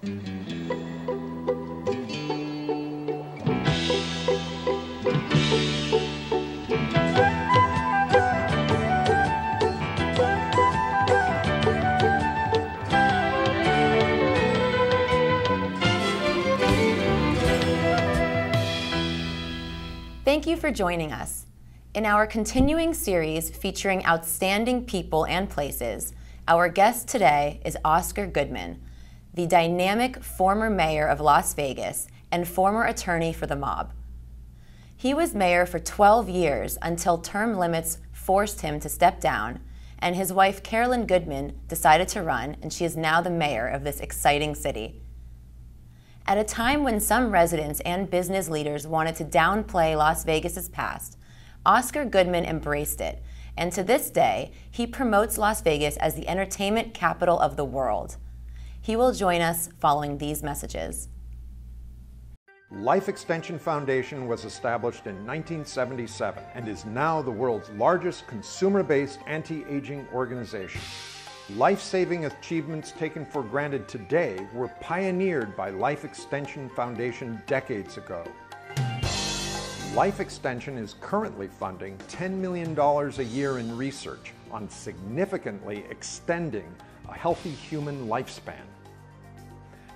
Thank you for joining us. In our continuing series featuring outstanding people and places, our guest today is Oscar Goodman, the dynamic former mayor of Las Vegas and former attorney for the mob. He was mayor for 12 years until term limits forced him to step down, and his wife Carolyn Goodman decided to run, and she is now the mayor of this exciting city. At a time when some residents and business leaders wanted to downplay Las Vegas's past, Oscar Goodman embraced it, and to this day, he promotes Las Vegas as the entertainment capital of the world. He will join us following these messages. Life Extension Foundation was established in 1977 and is now the world's largest consumer-based anti-aging organization. Life-saving achievements taken for granted today were pioneered by Life Extension Foundation decades ago. Life Extension is currently funding $10 million a year in research on significantly extending a healthy human lifespan.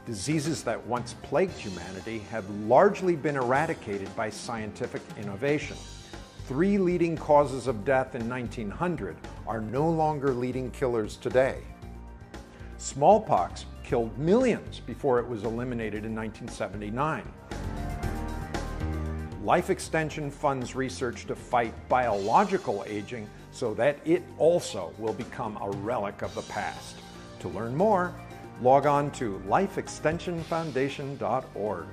Diseases that once plagued humanity have largely been eradicated by scientific innovation. 3 leading causes of death in 1900 are no longer leading killers today. Smallpox killed millions before it was eliminated in 1979. Life Extension funds research to fight biological aging so that it also will become a relic of the past. To learn more, log on to lifeextensionfoundation.org.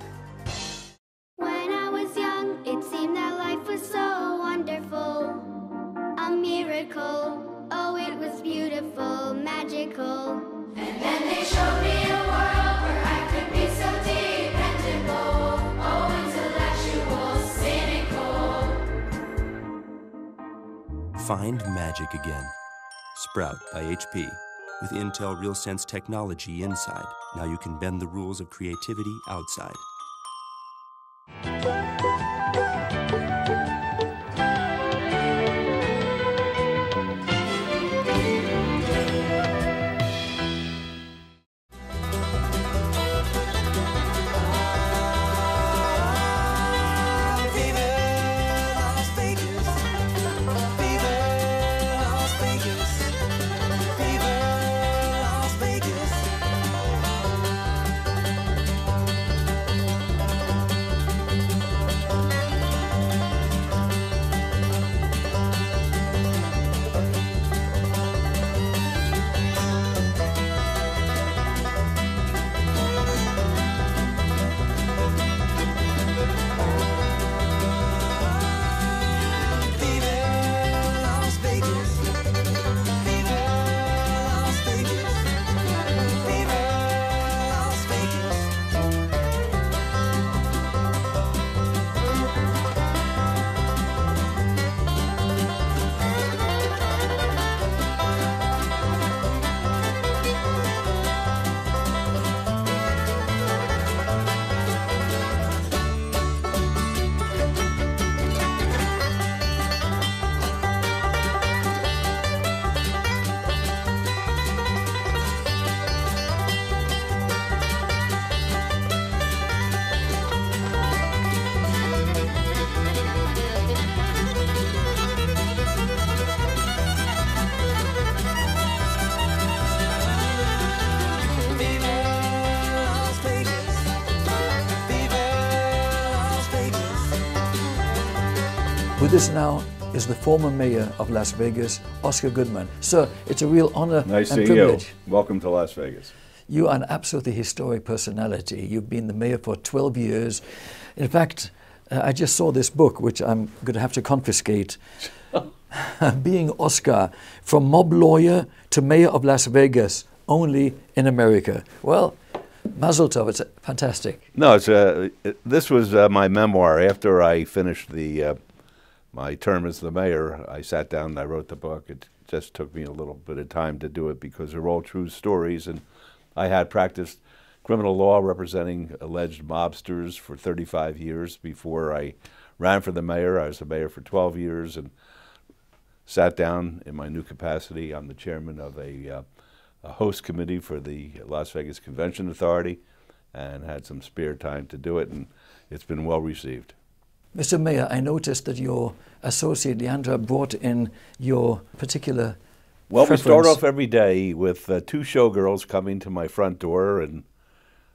When I was young, it seemed that life was so wonderful, a miracle. Oh, it was beautiful, magical. And then they showed me a world where I could be so dependable. Oh, intellectual, cynical. Find magic again. Sprout by HP. With Intel RealSense technology inside, now you can bend the rules of creativity outside. With us now is the former mayor of Las Vegas, Oscar Goodman. Sir, it's a real honor and privilege. You. Welcome to Las Vegas. You are an absolutely historic personality. You've been the mayor for 12 years. In fact, I just saw this book, which I'm going to have to confiscate. Being Oscar, from mob lawyer to mayor of Las Vegas, only in America. Well, mazel tov, it's fantastic. No, this was my memoir. After I finished my term as the mayor, I sat down and I wrote the book. It just took me a little bit of time to do it because they're all true stories, and I had practiced criminal law representing alleged mobsters for 35 years before I ran for the mayor. I was the mayor for 12 years and sat down in my new capacity. I'm the chairman of a host committee for the Las Vegas Convention Authority and had some spare time to do it, and it's been well received. Mr. Mayor, I noticed that your associate Leandra brought in your particular Well, preference. we start off every day with two showgirls coming to my front door, and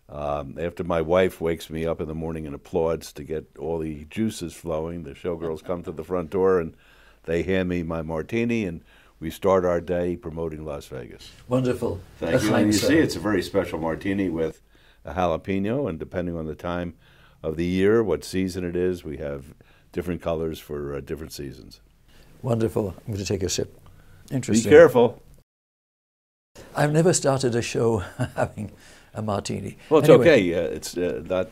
after my wife wakes me up in the morning and applauds to get all the juices flowing, the showgirls come to the front door and they hand me my martini, and we start our day promoting Las Vegas. Wonderful. Thank That's you. nice, And you sir. see, it's a very special martini with a jalapeno, and depending on the time of the year, what season it is, we have different colors for different seasons. Wonderful. I'm going to take a sip. Be Interesting. careful. I've never started a show having a martini. Well, it's Anyway, okay. It's not.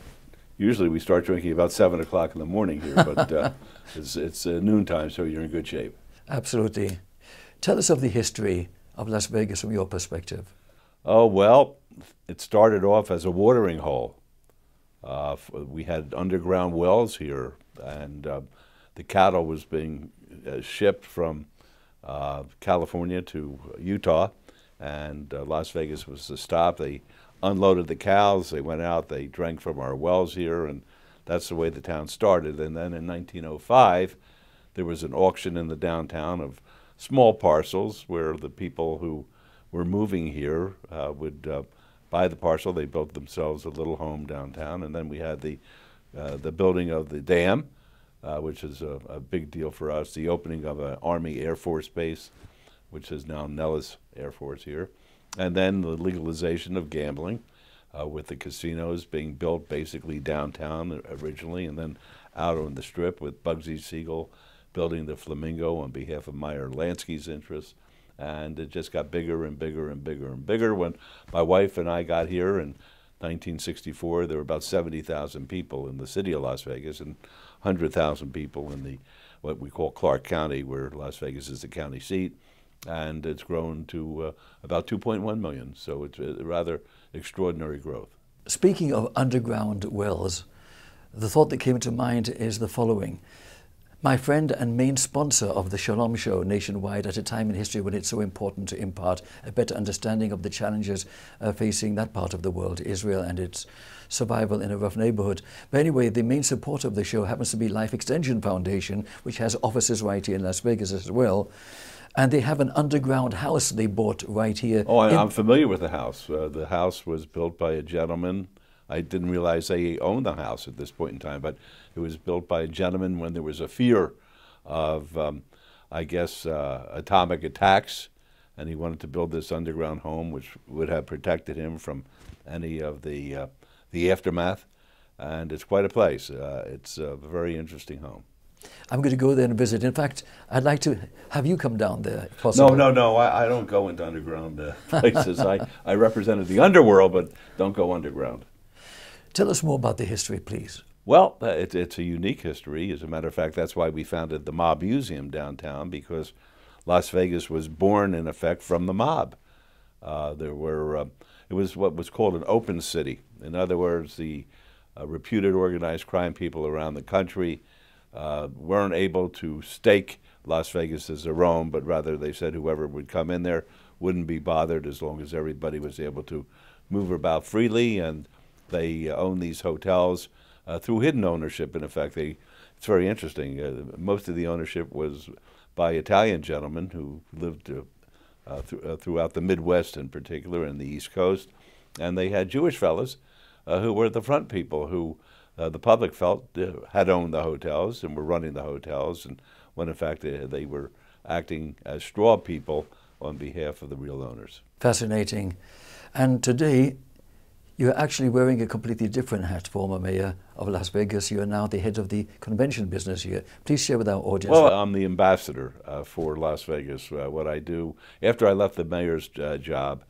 Usually, we start drinking about 7 o'clock in the morning here, but it's noontime, so you're in good shape. Absolutely. Tell us of the history of Las Vegas from your perspective. Oh well, it started off as a watering hole. We had underground wells here, and the cattle was being shipped from California to Utah, and Las Vegas was the stop. They unloaded the cows, they went out, they drank from our wells here, and that's the way the town started. And then in 1905, there was an auction in the downtown of small parcels where the people who were moving here would buy the parcel. They built themselves a little home downtown, and then we had the building of the dam, which is a big deal for us, the opening of an Army Air Force base, which is now Nellis Air Force here, and then the legalization of gambling, with the casinos being built basically downtown originally, and then out on the Strip with Bugsy Siegel building the Flamingo on behalf of Meyer Lansky's interests. And it just got bigger and bigger and bigger and bigger. When my wife and I got here in 1964, there were about 70,000 people in the city of Las Vegas and 100,000 people in the what we call Clark County, where Las Vegas is the county seat. And it's grown to about 2.1 million. So it's a rather extraordinary growth. Speaking of underground wells, the thought that came to mind is the following. My friend and main sponsor of the Shalom Show nationwide at a time in history when it's so important to impart a better understanding of the challenges facing that part of the world, Israel, and its survival in a rough neighborhood. But anyway, the main supporter of the show happens to be Life Extension Foundation, which has offices right here in Las Vegas as well. And they have an underground house they bought right here. Oh, I'm familiar with the house. The house was built by a gentleman. I didn't realize they owned the house at this point in time, but it was built by a gentleman when there was a fear of, I guess, atomic attacks, and he wanted to build this underground home, which would have protected him from any of the aftermath. And it's quite a place. It's a very interesting home. I'm going to go there and visit. In fact, I'd like to have you come down there, if possible. No. I don't go into underground places. I represented the underworld, but don't go underground. Tell us more about the history, please. Well, it's a unique history. As a matter of fact, that's why we founded the Mob Museum downtown, because Las Vegas was born, in effect, from the mob. It was what was called an open city. In other words, the reputed organized crime people around the country weren't able to stake Las Vegas as their own, but rather they said whoever would come in there wouldn't be bothered as long as everybody was able to move about freely, and they own these hotels through hidden ownership. In effect, it's very interesting. Most of the ownership was by Italian gentlemen who lived throughout the Midwest in particular and the East Coast, and they had Jewish fellows who were the front people who the public felt had owned the hotels and were running the hotels, and when in fact they were acting as straw people on behalf of the real owners. Fascinating. And today, you're actually wearing a completely different hat, former mayor of Las Vegas. You are now the head of the convention business here. Please share with our audience. Well, I'm the ambassador for Las Vegas. What I do, after I left the mayor's job,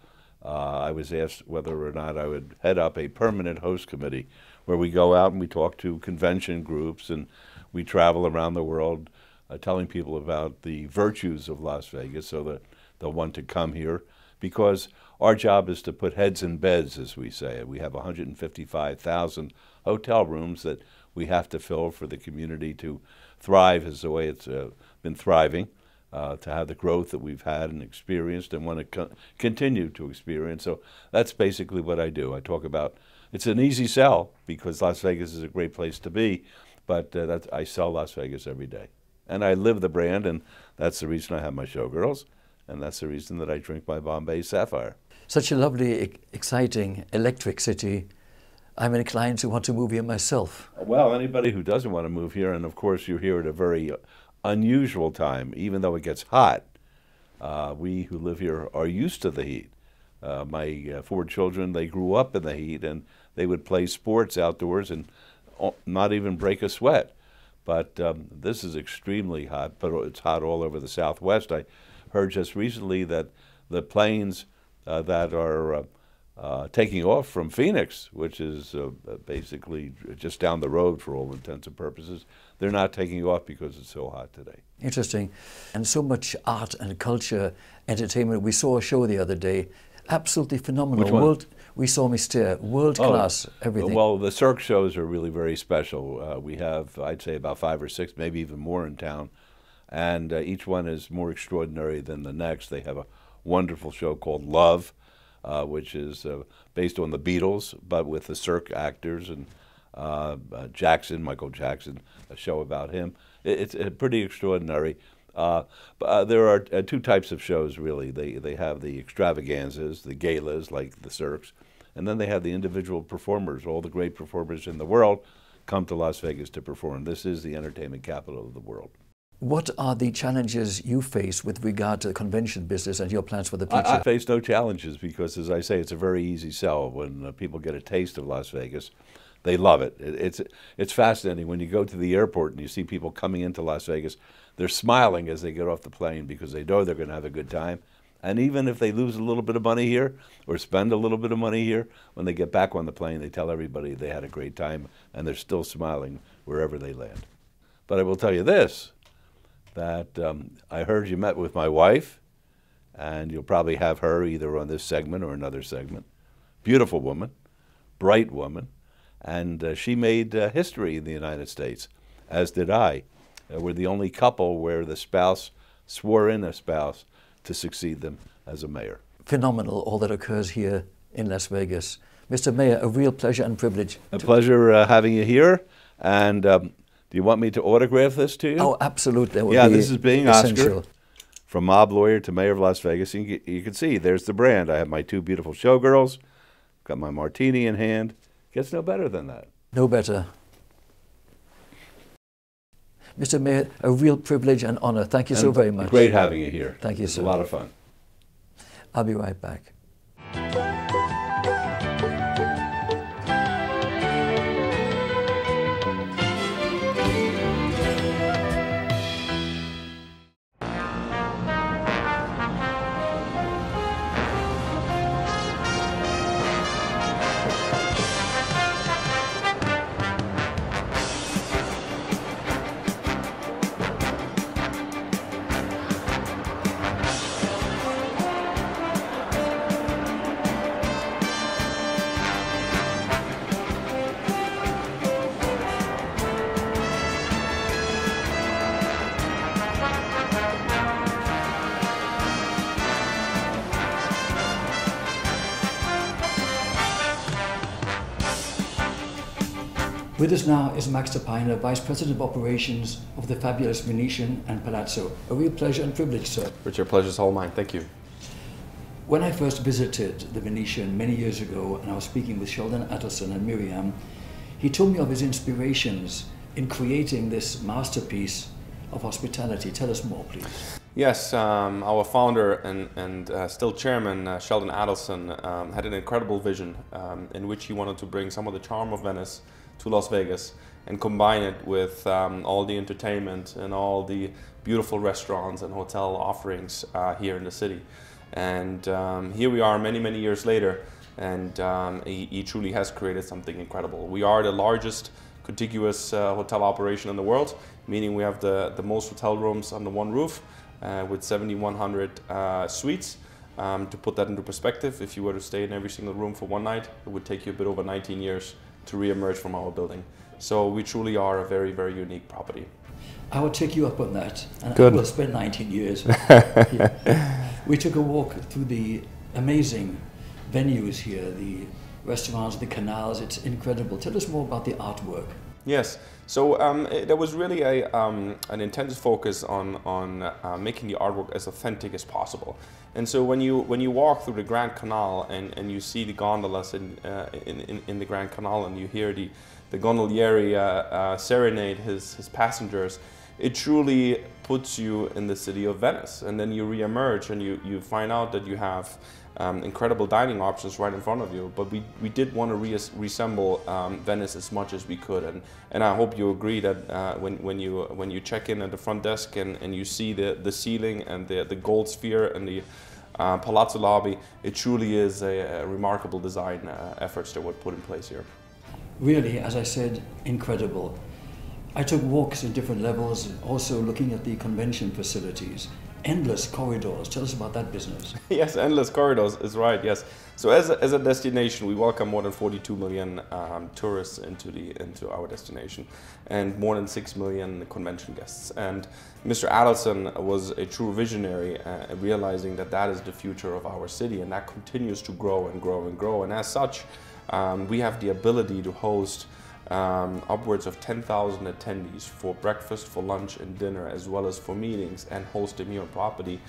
I was asked whether or not I would head up a permanent host committee where we go out and we talk to convention groups and we travel around the world telling people about the virtues of Las Vegas so that they'll want to come here. because our job is to put heads in beds, as we say. We have 155,000 hotel rooms that we have to fill for the community to thrive as the way it's been thriving, to have the growth that we've had and experienced and want to continue to experience. So that's basically what I do. I talk about, it's an easy sell because Las Vegas is a great place to be, but I sell Las Vegas every day. And I live the brand, and that's the reason I have my showgirls, and that's the reason that I drink my Bombay Sapphire. Such a lovely, exciting, electric city. I'm inclined to want to move here myself. Well, anybody who doesn't want to move here, and of course you're here at a very unusual time, even though it gets hot. We who live here are used to the heat. My 4 children, they grew up in the heat, and they would play sports outdoors and not even break a sweat. But this is extremely hot, but it's hot all over the Southwest. I heard just recently that the planes that are taking off from Phoenix, which is basically just down the road for all intents and purposes, they're not taking off because it's so hot today. Interesting. And so much art and culture, entertainment. We saw a show the other day, absolutely phenomenal. Which one? We saw Mystere, world class, everything. Well, the Cirque shows are really very special. We have, I'd say, about 5 or 6, maybe even more in town. And each one is more extraordinary than the next. They have a wonderful show called Love, which is based on the Beatles, but with the Cirque actors, and Michael Jackson, a show about him. It's pretty extraordinary. But there are 2 types of shows, really. They have the extravaganzas, the galas, like the Cirques, and then they have the individual performers. All the great performers in the world come to Las Vegas to perform. This is the entertainment capital of the world. What are the challenges you face with regard to the convention business and your plans for the future? I face no challenges because, as I say, it's a very easy sell. When people get a taste of Las Vegas, they love it. It's fascinating. When you go to the airport and you see people coming into Las Vegas, they're smiling as they get off the plane because they know they're going to have a good time. And even if they lose a little bit of money here or spend a little bit of money here, when they get back on the plane, they tell everybody they had a great time, and they're still smiling wherever they land. But I will tell you this, that I heard you met with my wife, and you'll probably have her either on this segment or another segment. Beautiful woman, bright woman, and she made history in the United States, as did I. We're the only couple where the spouse swore in a spouse to succeed them as a mayor. Phenomenal, all that occurs here in Las Vegas. Mr. Mayor, a real pleasure and privilege. A pleasure having you here, and do you want me to autograph this to you? Oh, absolutely. Yeah, this is being essential. Oscar, from mob lawyer to mayor of Las Vegas. You can see, there's the brand. I have my 2 beautiful showgirls, got my martini in hand. Gets no better than that. No better. Mr. Mayor, a real privilege and honor. Thank you so very much. Great having you here. Thank you, sir. It's a lot of fun. I'll be right back. With us now is Max Tapiner, Vice President of Operations of the fabulous Venetian and Palazzo. A real pleasure and privilege, sir. Richard, pleasure's all mine. Thank you. When I first visited the Venetian many years ago, and I was speaking with Sheldon Adelson and Miriam, he told me of his inspirations in creating this masterpiece of hospitality. Tell us more, please. Yes, our founder and still chairman, Sheldon Adelson, had an incredible vision in which he wanted to bring some of the charm of Venice to Las Vegas and combine it with all the entertainment and all the beautiful restaurants and hotel offerings here in the city. And here we are many, many years later, and he truly has created something incredible. We are the largest contiguous hotel operation in the world, meaning we have the most hotel rooms under one roof with 7,100 suites. To put that into perspective, if you were to stay in every single room for one night, it would take you a bit over 19 years to re-emerge from our building. So we truly are a very, very unique property. I would take you up on that, and Good. I will spend 19 years. We took a walk through the amazing venues here, the restaurants, the canals. It's incredible. Tell us more about the artwork. Yes, so there was really an intense focus on making the artwork as authentic as possible. And so when you walk through the Grand Canal and you see the gondolas in the Grand Canal, and you hear the gondolieri serenade his passengers, it truly puts you in the city of Venice. And then you re-emerge and you find out that you have incredible dining options right in front of you. But we did want to reassemble Venice as much as we could. And I hope you agree that when you check in at the front desk and you see the ceiling and the gold sphere and the Palazzo lobby, it truly is a remarkable design efforts that were put in place here. Really, as I said, incredible. I took walks in different levels, also looking at the convention facilities. Endless corridors. Tell us about that business. Yes, endless corridors is right, yes. So as a destination, we welcome more than 42 million tourists into our destination, and more than 6 million convention guests. And Mr. Adelson was a true visionary, realizing that is the future of our city, and that continues to grow and grow and grow. And as such, we have the ability to host upwards of 10,000 attendees for breakfast, for lunch and dinner, as well as for meetings, and host a mere property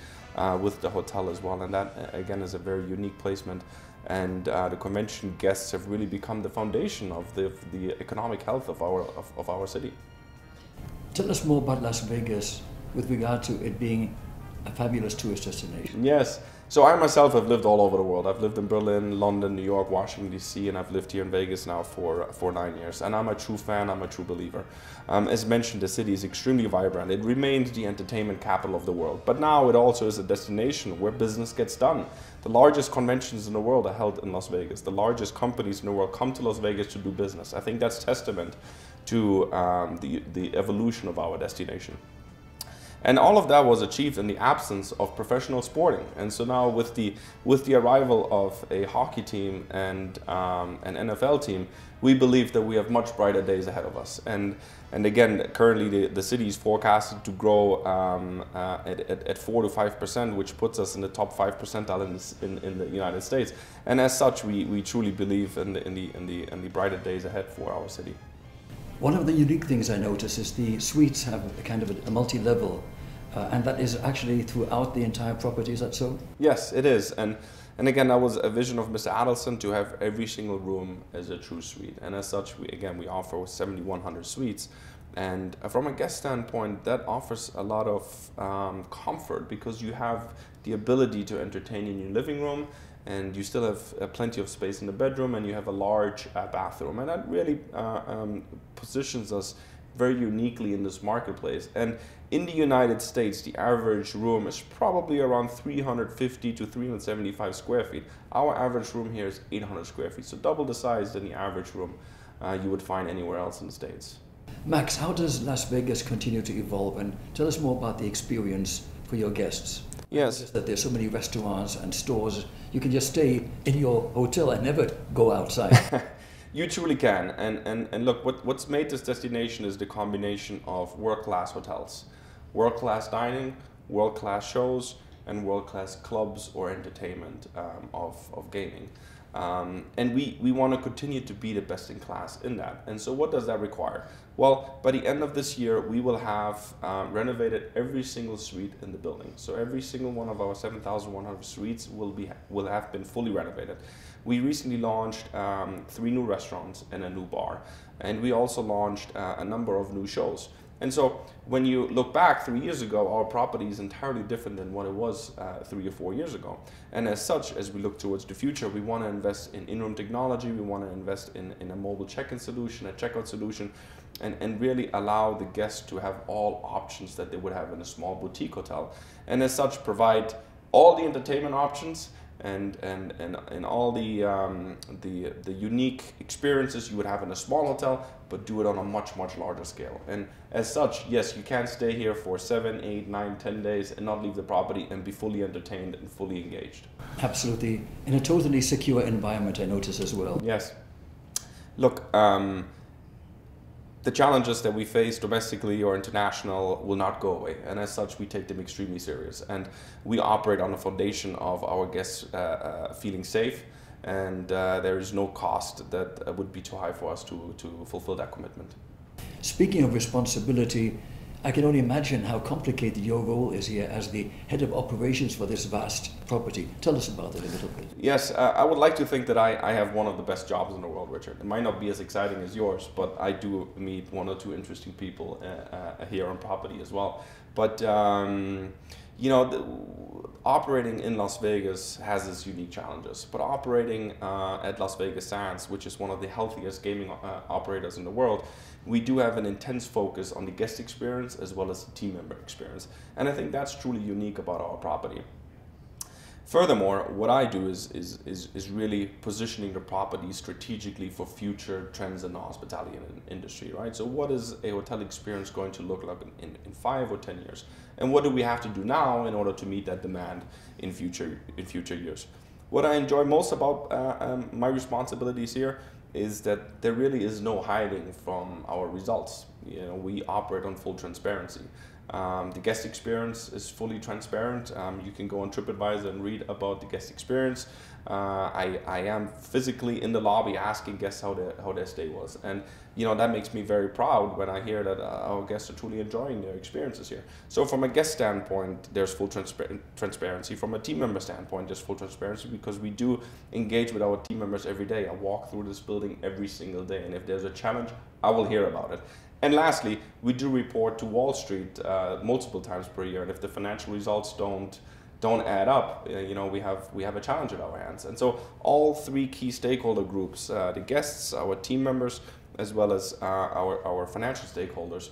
with the hotel as well. And that again is a very unique placement, and the convention guests have really become the foundation of the economic health of our city. Tell us more about Las Vegas with regard to it being a fabulous tourist destination. Yes. So I myself have lived all over the world. I've lived in Berlin, London, New York, Washington, D.C., and I've lived here in Vegas now for 9 years. And I'm a true fan, I'm a true believer. As mentioned, the city is extremely vibrant. It remains the entertainment capital of the world. But now it also is a destination where business gets done. The largest conventions in the world are held in Las Vegas. The largest companies in the world come to Las Vegas to do business. I think that's testament to the evolution of our destination. And all of that was achieved in the absence of professional sporting. And so now with the arrival of a hockey team and an NFL team, we believe that we have much brighter days ahead of us. And again, currently the city is forecasted to grow at 4 to 5%, which puts us in the top 5 percentile in the United States. And as such, we truly believe in the brighter days ahead for our city. One of the unique things I notice is the suites have a kind of a multi-level, and that is actually throughout the entire property. Is that so? Yes, it is. And again, that was a vision of Mr. Adelson, to have every single room as a true suite. And as such, we offer 7,100 suites. And from a guest standpoint, that offers a lot of comfort, because you have the ability to entertain in your living room, and you still have plenty of space in the bedroom, and you have a large bathroom. And that really positions us very uniquely in this marketplace. And in the United States, the average room is probably around 350 to 375 square feet. Our average room here is 800 square feet, so double the size than the average room you would find anywhere else in the States. Max, how does Las Vegas continue to evolve? And tell us more about the experience for your guests. Yes. Just that there's so many restaurants and stores. You can just stay in your hotel and never go outside. You truly can. And look, what's made this destination is the combination of world-class hotels, world-class dining, world-class shows, and world-class clubs or entertainment of gaming. And we want to continue to be the best in class in that. And so what does that require? Well, by the end of this year, we will have renovated every single suite in the building. So every single one of our 7,100 suites will have been fully renovated. We recently launched 3 new restaurants and a new bar. And we also launched a number of new shows. And so when you look back 3 years ago, our property is entirely different than what it was 3 or 4 years ago. And as such, as we look towards the future, we want to invest in in-room technology, we want to invest in a mobile check-in solution, a checkout solution, and really allow the guests to have all options that they would have in a small boutique hotel. And as such, provide all the entertainment options, and all the unique experiences you would have in a small hotel, but do it on a much larger scale. And as such, yes, you can stay here for 7, 8, 9, 10 days and not leave the property and be fully entertained and fully engaged. Absolutely. In a totally secure environment, I notice as well. Yes. Look, the challenges that we face domestically or international will not go away, and as such we take them extremely serious, and we operate on the foundation of our guests feeling safe, and there is no cost that would be too high for us to fulfill that commitment. Speaking of responsibility, I can only imagine how complicated your role is here as the head of operations for this vast property. Tell us about it a little bit. Yes, I would like to think that I have one of the best jobs in the world, Richard. It might not be as exciting as yours, but I do meet one or two interesting people here on property as well. But you know, operating in Las Vegas has its unique challenges, but operating at Las Vegas Sands, which is one of the healthiest gaming operators in the world, we do have an intense focus on the guest experience as well as the team member experience. And I think that's truly unique about our property. Furthermore, what I do is really positioning the property strategically for future trends in the hospitality industry, right? So what is a hotel experience going to look like in 5 or 10 years? And what do we have to do now in order to meet that demand in future years? What I enjoy most about my responsibilities here is that there really is no hiding from our results. You know, we operate on full transparency. The guest experience is fully transparent. You can go on TripAdvisor and read about the guest experience. I am physically in the lobby asking guests how their stay was, and you know that makes me very proud when I hear that our guests are truly enjoying their experiences here. So from a guest standpoint, there's full transparency. From a team member standpoint, there's full transparency because we do engage with our team members every day. I walk through this building every single day, and if there's a challenge, I will hear about it. And lastly, we do report to Wall Street multiple times per year, and if the financial results don't add up, you know, we have a challenge at our hands. And so all three key stakeholder groups, the guests, our team members, as well as our financial stakeholders,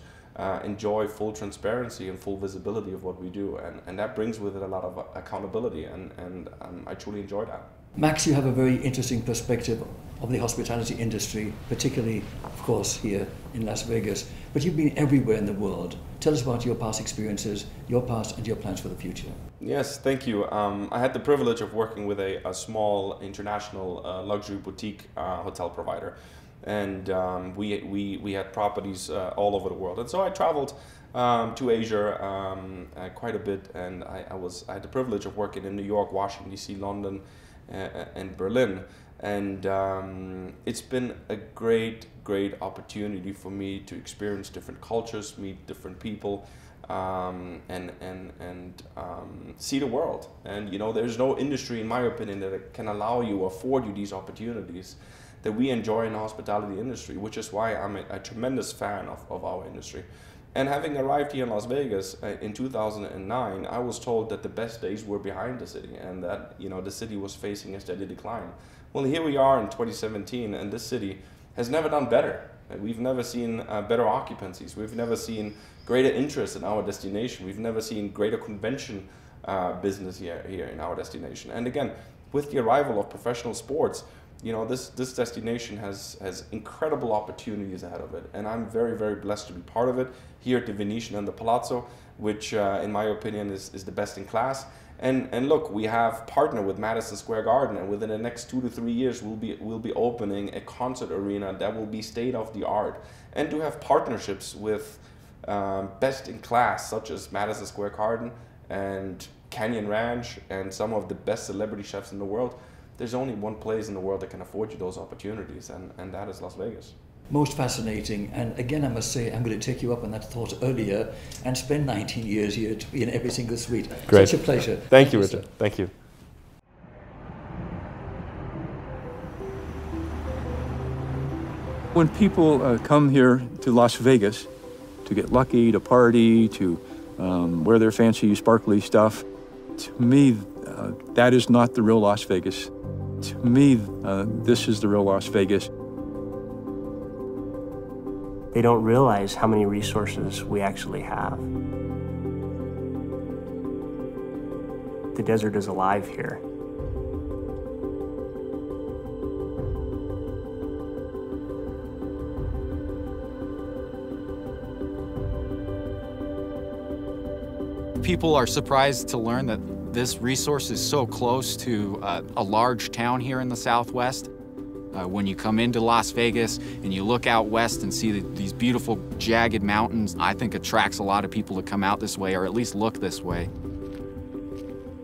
enjoy full transparency and full visibility of what we do, and that brings with it a lot of accountability, and I truly enjoy that. Max, you have a very interesting perspective of the hospitality industry, particularly, of course, here in Las Vegas, but you've been everywhere in the world. Tell us about your past experiences, your past and your plans for the future. Yes, thank you. I had the privilege of working with a small international luxury boutique hotel provider, and we had properties all over the world. And so I traveled to Asia quite a bit, and I had the privilege of working in New York, Washington, D.C., London, and Berlin, and it's been a great opportunity for me to experience different cultures, meet different people, and see the world. And you know, there's no industry, in my opinion, that can allow you, afford you these opportunities that we enjoy in the hospitality industry, which is why I'm a tremendous fan of our industry. And having arrived here in Las Vegas in 2009, I was told that the best days were behind the city, and that, you know, the city was facing a steady decline. Well, here we are in 2017, and this city has never done better. We've never seen better occupancies. We've never seen greater interest in our destination. We've never seen greater convention business here in our destination. And again, with the arrival of professional sports, you know, this destination has incredible opportunities ahead of it, and I'm very blessed to be part of it here at the Venetian and the Palazzo, which in my opinion is the best in class. And look, we have partnered with Madison Square Garden, and within the next 2 to 3 years we'll be opening a concert arena that will be state of the art, and to have partnerships with best in class such as Madison Square Garden and Canyon Ranch and some of the best celebrity chefs in the world. There's only one place in the world that can afford you those opportunities, and that is Las Vegas. Most fascinating, and again I must say I'm going to take you up on that thought earlier and spend 19 years here to be in every single suite. Great. Such a pleasure. Thank you, Richard. Thank you. When people come here to Las Vegas to get lucky, to party, to wear their fancy sparkly stuff, to me that is not the real Las Vegas. To me, this is the real Las Vegas. They don't realize how many resources we actually have. The desert is alive here. of people are surprised to learn that this resource is so close to a large town here in the Southwest. When you come into Las Vegas and you look out west and see these beautiful jagged mountains, I think attracts a lot of people to come out this way or at least look this way.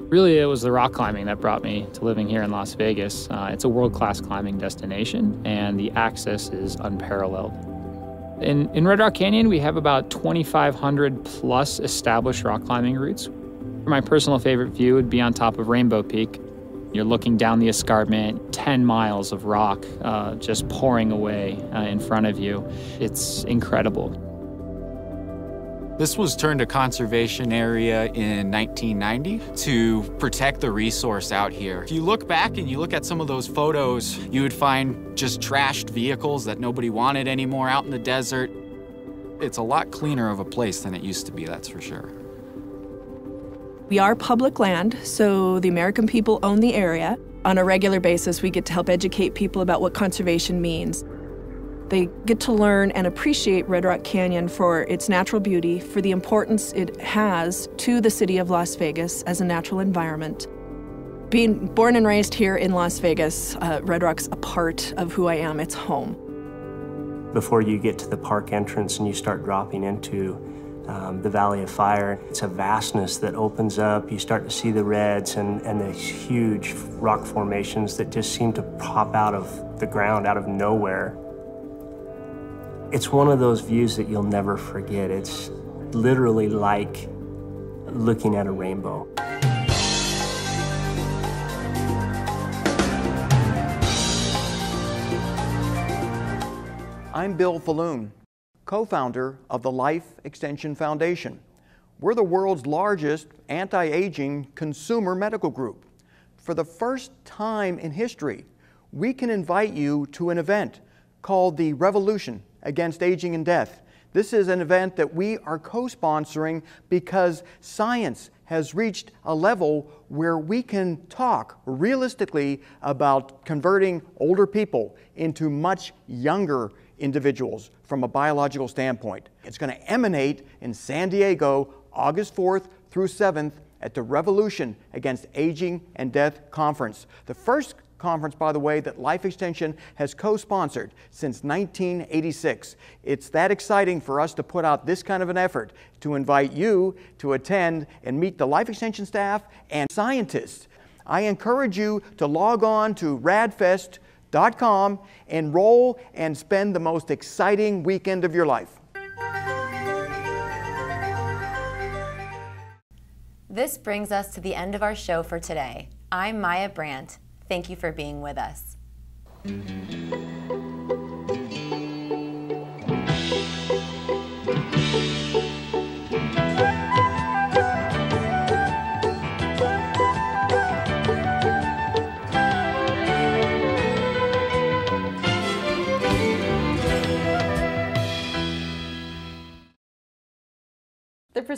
Really, it was the rock climbing that brought me to living here in Las Vegas. It's a world-class climbing destination, and the access is unparalleled. In Red Rock Canyon, we have about 2,500 plus established rock climbing routes. My personal favorite view would be on top of Rainbow Peak. You're looking down the escarpment, 10 miles of rock just pouring away in front of you. It's incredible. This was turned a conservation area in 1990 to protect the resource out here. If you look back and you look at some of those photos, you would find just trashed vehicles that nobody wanted anymore out in the desert. It's a lot cleaner of a place than it used to be, that's for sure. We are public land, so the American people own the area. On a regular basis, we get to help educate people about what conservation means. They get to learn and appreciate Red Rock Canyon for its natural beauty, for the importance it has to the city of Las Vegas as a natural environment. Being born and raised here in Las Vegas, Red Rock's a part of who I am. It's home. Before you get to the park entrance and you start dropping into the Valley of Fire, it's a vastness that opens up. You start to see the reds and the huge rock formations that just seem to pop out of the ground, out of nowhere. It's one of those views that you'll never forget. It's literally like looking at a rainbow. I'm Bill Falloon, co-founder of the Life Extension Foundation. We're the world's largest anti-aging consumer medical group. For the first time in history, we can invite you to an event called the Revolution Against Aging and Death. This is an event that we are co-sponsoring because science has reached a level where we can talk realistically about converting older people into much younger individuals from a biological standpoint. It's going to emanate in San Diego, August 4th through 7th at the Revolution Against Aging and Death Conference. The first conference, by the way, that Life Extension has co-sponsored since 1986. It's that exciting for us to put out this kind of an effort to invite you to attend and meet the Life Extension staff and scientists. I encourage you to log on to radfest.com, enroll, and spend the most exciting weekend of your life. This brings us to the end of our show for today. I'm Maya Brandt. Thank you for being with us.